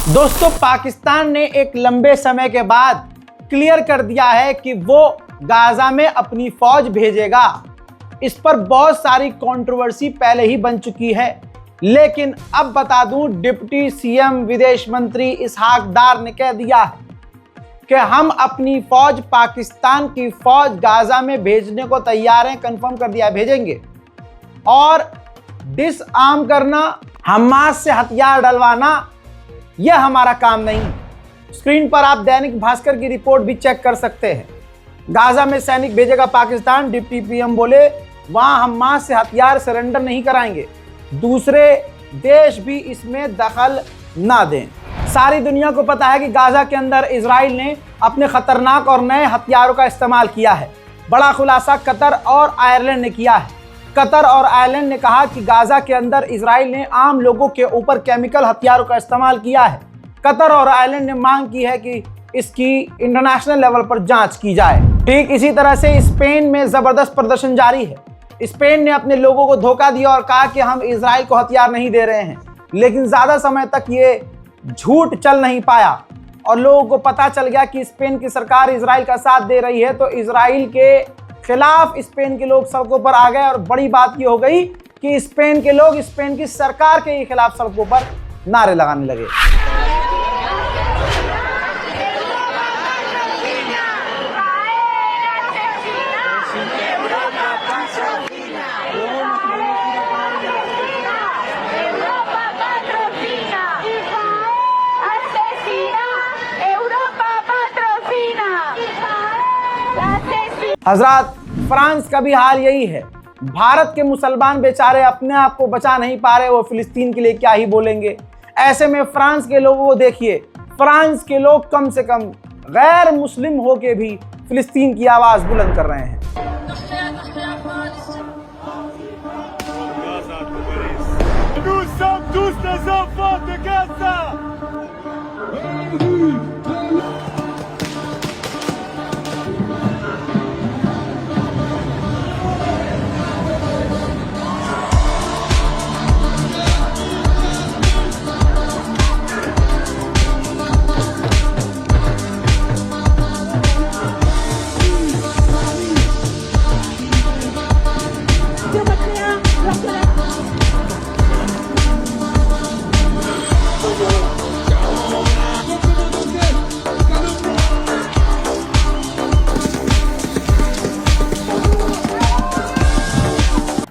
दोस्तों, पाकिस्तान ने एक लंबे समय के बाद क्लियर कर दिया है कि वो गाजा में अपनी फौज भेजेगा। इस पर बहुत सारी कंट्रोवर्सी पहले ही बन चुकी है, लेकिन अब बता दूं, डिप्टी सीएम विदेश मंत्री इसहाक डार ने कह दिया है कि हम अपनी फौज, पाकिस्तान की फौज गाजा में भेजने को तैयार हैं। कंफर्म कर दिया है, भेजेंगे। और डिसआर्म करना, हमास से हथियार डलवाना, यह हमारा काम नहीं। स्क्रीन पर आप दैनिक भास्कर की रिपोर्ट भी चेक कर सकते हैं। गाजा में सैनिक भेजेगा पाकिस्तान, डिप्टी पीएम बोले वहां हमास से हथियार सरेंडर नहीं कराएंगे, दूसरे देश भी इसमें दखल ना दें। सारी दुनिया को पता है कि गाजा के अंदर इजराइल ने अपने खतरनाक और नए हथियारों का इस्तेमाल किया है। बड़ा खुलासा कतर और आयरलैंड ने किया है। कतर और आयरलैंड ने कहा कि गाजा के अंदर इजराइल ने आम लोगों के ऊपर केमिकल हथियारों का इस्तेमाल किया है। कतर और आयरलैंड ने मांग की है कि इसकी इंटरनेशनल लेवल पर जांच की जाए। ठीक इसी तरह से स्पेन में जबरदस्त प्रदर्शन जारी है। स्पेन ने अपने लोगों को धोखा दिया और कहा कि हम इजराइल को हथियार नहीं दे रहे हैं, लेकिन ज्यादा समय तक ये झूठ चल नहीं पाया और लोगों को पता चल गया कि स्पेन की सरकार इजराइल का साथ दे रही है। तो इजराइल के खिलाफ स्पेन के लोग सड़कों पर आ गए और बड़ी बात ये हो गई कि स्पेन के लोग स्पेन की सरकार के खिलाफ सड़कों पर नारे लगाने लगे। हजरात, फ्रांस का भी हाल यही है। भारत के मुसलमान बेचारे अपने आप को बचा नहीं पा रहे, वो फिलिस्तीन के लिए क्या ही बोलेंगे। ऐसे में फ्रांस के लोगों को देखिए, फ्रांस के लोग कम से कम गैर मुस्लिम होके भी फिलिस्तीन की आवाज बुलंद कर रहे हैं।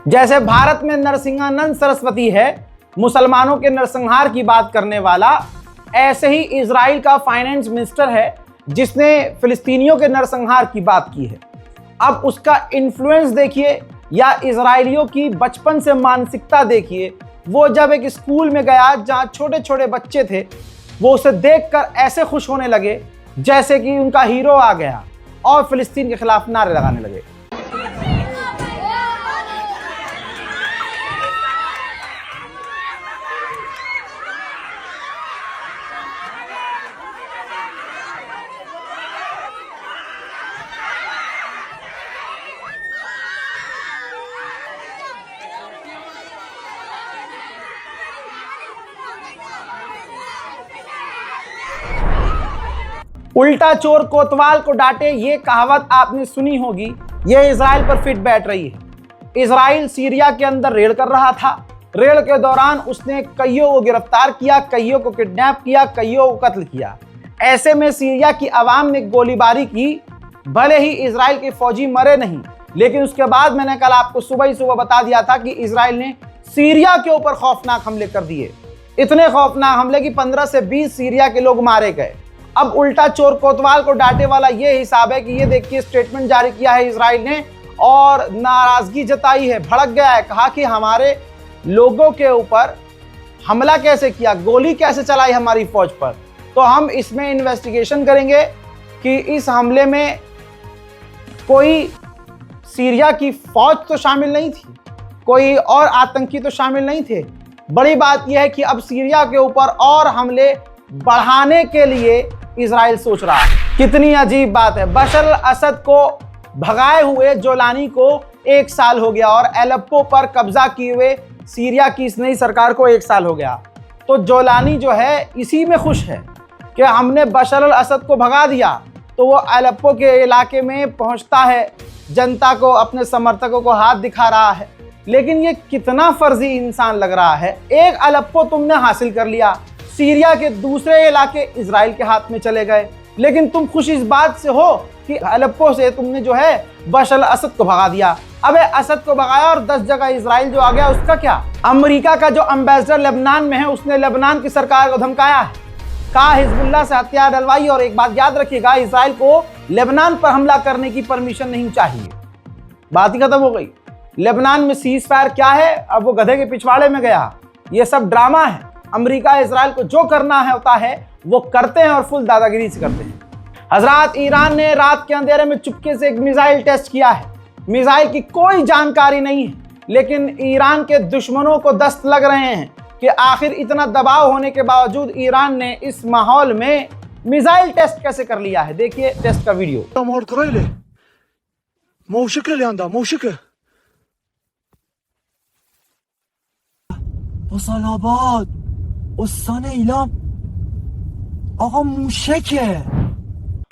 जैसे भारत में नरसिंहानंद सरस्वती है, मुसलमानों के नरसंहार की बात करने वाला, ऐसे ही इजराइल का फाइनेंस मिनिस्टर है जिसने फिलिस्तीनियों के नरसंहार की बात की है। अब उसका इन्फ्लुएंस देखिए या इजरायलियों की बचपन से मानसिकता देखिए। वो जब एक स्कूल में गया जहां छोटे छोटे बच्चे थे, वो उसे देखकर ऐसे खुश होने लगे जैसे कि उनका हीरो आ गया और फिलिस्तीन के खिलाफ नारे लगाने लगे। उल्टा चोर कोतवाल को डांटे, ये कहावत आपने सुनी होगी। ये इजराइल पर फिट बैठ रही है। इजराइल सीरिया के अंदर रेड कर रहा था। रेड के दौरान उसने कईयों को गिरफ्तार किया, कईयों को किडनैप किया, कईयों को कत्ल किया। ऐसे में सीरिया की आवाम ने गोलीबारी की। भले ही इजराइल के फौजी मरे नहीं, लेकिन उसके बाद मैंने कल आपको सुबह ही सुबह बता दिया था कि इजराइल ने सीरिया के ऊपर खौफनाक हमले कर दिए। इतने खौफनाक हमले कि 15 से 20 सीरिया के लोग मारे गए। अब उल्टा चोर कोतवाल को डांटे वाला ये हिसाब है कि ये देखिए, स्टेटमेंट जारी किया है इजराइल ने और नाराजगी जताई है, भड़क गया है। कहा कि हमारे लोगों के ऊपर हमला कैसे किया, गोली कैसे चलाई हमारी फौज पर, तो हम इसमें इन्वेस्टिगेशन करेंगे कि इस हमले में कोई सीरिया की फौज तो शामिल नहीं थी, कोई और आतंकी तो शामिल नहीं थे। बड़ी बात यह है कि अब सीरिया के ऊपर और हमले बढ़ाने के लिए इजराइल सोच रहा है। कितनी अजीब बात है। बशर अल-असद को भगाए हुए जोलानी को 1 साल हो गया और एलेप्पो पर कब्जा किए हुए सीरिया की इस नई सरकार को 1 साल हो गया। तो जोलानी जो है इसी में खुश है कि हमने बशर अल असद को भगा दिया, तो वो अलेप्पो के इलाके में पहुंचता है, जनता को, अपने समर्थकों को हाथ दिखा रहा है। लेकिन ये कितना फर्जी इंसान लग रहा है। एक अलेप्पो तुमने हासिल कर लिया, सीरिया के दूसरे इलाके इजराइल के हाथ में चले गए, लेकिन तुम खुश इस बात से हो कि अलेप्पो से तुमने जो है बशर अल असद को भगा दिया। अबे असद को भगाया और 10 जगह इजराइल जो आ गया उसका क्या? अमेरिका का जो एम्बेसडर लेबनान में है उसने लेबनान की सरकार को धमकाया है, कहा हिजबुल्लाह से हथियार डलवाई। और एक बात याद रखिएगा, इजराइल को लेबनान पर हमला करने की परमिशन नहीं चाहिए। बात ही खत्म हो गई। लेबनान में सीज फायर क्या है, अब वो गधे के पिछवाड़े में गया। ये सब ड्रामा है। अमेरिका इजराइल को जो करना है होता है वो करते हैं और फुल दादागिरी से करते हैं। हजरात, ईरान ने रात के अंधेरे में चुपके से एक मिसाइल टेस्ट किया है। मिसाइल की कोई जानकारी नहीं है, लेकिन ईरान के दुश्मनों को दस्त लग रहे हैं कि आखिर इतना दबाव होने के बावजूद ईरान ने इस माहौल में मिसाइल टेस्ट कैसे कर लिया है। देखिए टेस्ट का वीडियो।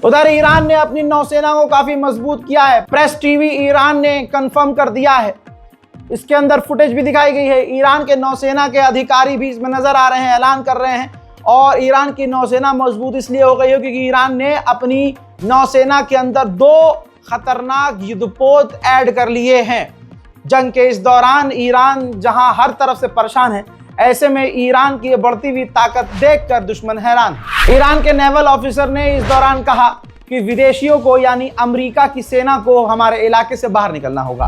उधर ईरान ने अपनी नौसेना को काफी मजबूत किया है। प्रेस टीवी ईरान ने कंफर्म कर दिया है, इसके अंदर फुटेज भी दिखाई गई है। ईरान के नौसेना के अधिकारी भी इसमें नजर आ रहे हैं, ऐलान कर रहे हैं। और ईरान की नौसेना मजबूत इसलिए हो गई है क्योंकि ईरान ने अपनी नौसेना के अंदर 2 खतरनाक युद्धपोत ऐड कर लिए हैं। जंग के इस दौरान ईरान जहां हर तरफ से परेशान है, ऐसे में ईरान की बढ़ती हुई ताकत देखकर दुश्मन हैरान है। ईरान के नेवल ऑफिसर ने इस दौरान कहा कि विदेशियों को यानी अमेरिका की सेना को हमारे इलाके से बाहर निकलना होगा।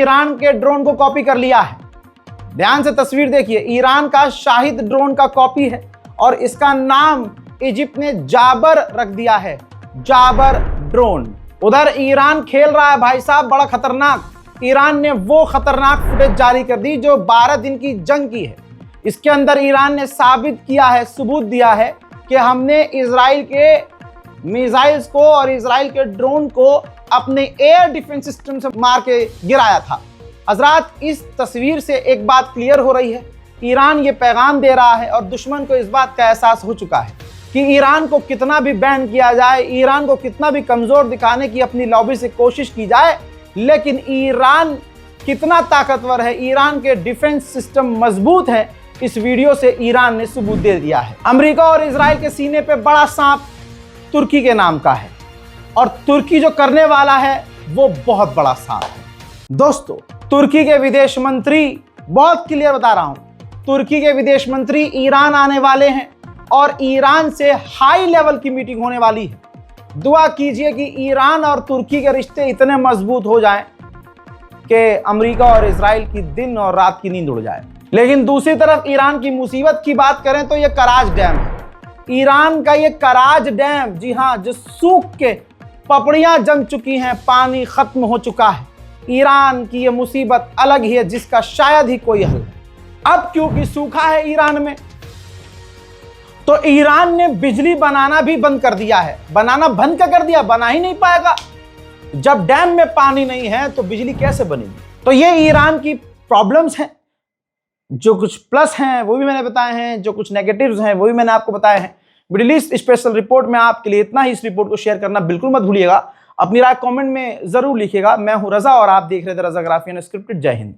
ईरान के ड्रोन को कॉपी कर लिया है। ध्यान से तस्वीर देखिए, ईरान का शाहिद ड्रोन का कॉपी है और इसका नाम इजिप्ट ने जाबर रख दिया है, जाबर ड्रोन। उधर ईरान खेल रहा है भाई साहब बड़ा खतरनाक। ईरान ने वो खतरनाक फुटेज जारी कर दी जो 12 दिन की जंग की है। इसके अंदर ईरान ने साबित किया है, सबूत दिया है कि हमने इजराइल के मिसाइल्स को और इजराइल के ड्रोन को अपने एयर डिफेंस सिस्टम से मार के गिराया था। हजरात, इस तस्वीर से एक बात क्लियर हो रही है, ईरान ये पैगाम दे रहा है और दुश्मन को इस बात का एहसास हो चुका है कि ईरान को कितना भी बैन किया जाए, ईरान को कितना भी कमज़ोर दिखाने की अपनी लॉबी से कोशिश की जाए, लेकिन ईरान कितना ताकतवर है, ईरान के डिफेंस सिस्टम मजबूत है, इस वीडियो से ईरान ने सबूत दे दिया है। अमेरिका और इजराइल के सीने पे बड़ा सांप तुर्की के नाम का है और तुर्की जो करने वाला है वो बहुत बड़ा सांप है। दोस्तों, तुर्की के विदेश मंत्री, बहुत क्लियर बता रहा हूं, तुर्की के विदेश मंत्री ईरान आने वाले हैं और ईरान से हाई लेवल की मीटिंग होने वाली है। दुआ कीजिए कि ईरान और तुर्की के रिश्ते इतने मजबूत हो जाएं कि अमेरिका और इजराइल की दिन और रात की नींद उड़ जाए। लेकिन दूसरी तरफ ईरान की मुसीबत की बात करें तो यह कराज डैम है। ईरान का ये कराज डैम, जी हाँ, जो सूख के पपड़ियां जम चुकी हैं, पानी खत्म हो चुका है। ईरान की ये मुसीबत अलग ही है जिसका शायद ही कोई हल है। अब क्योंकि सूखा है ईरान में, तो ईरान ने बिजली बनाना भी बंद कर दिया है। बनाना बंद क्या कर दिया, बना ही नहीं पाएगा। जब डैम में पानी नहीं है तो बिजली कैसे बनेगी। तो ये ईरान की प्रॉब्लम्स हैं। जो कुछ प्लस हैं वो भी मैंने बताए हैं, जो कुछ नेगेटिव्स हैं वो भी मैंने आपको बताए हैं। मिडिल ईस्ट स्पेशल रिपोर्ट में आपके लिए इतना ही। इस रिपोर्ट को शेयर करना बिल्कुल मत भूलिएगा। अपनी राय कमेंट में जरूर लिखिएगा। मैं हूं रजा और आप देख रहे थे रजा ग्राफी अनस्क्रिप्टेड। जय हिंद।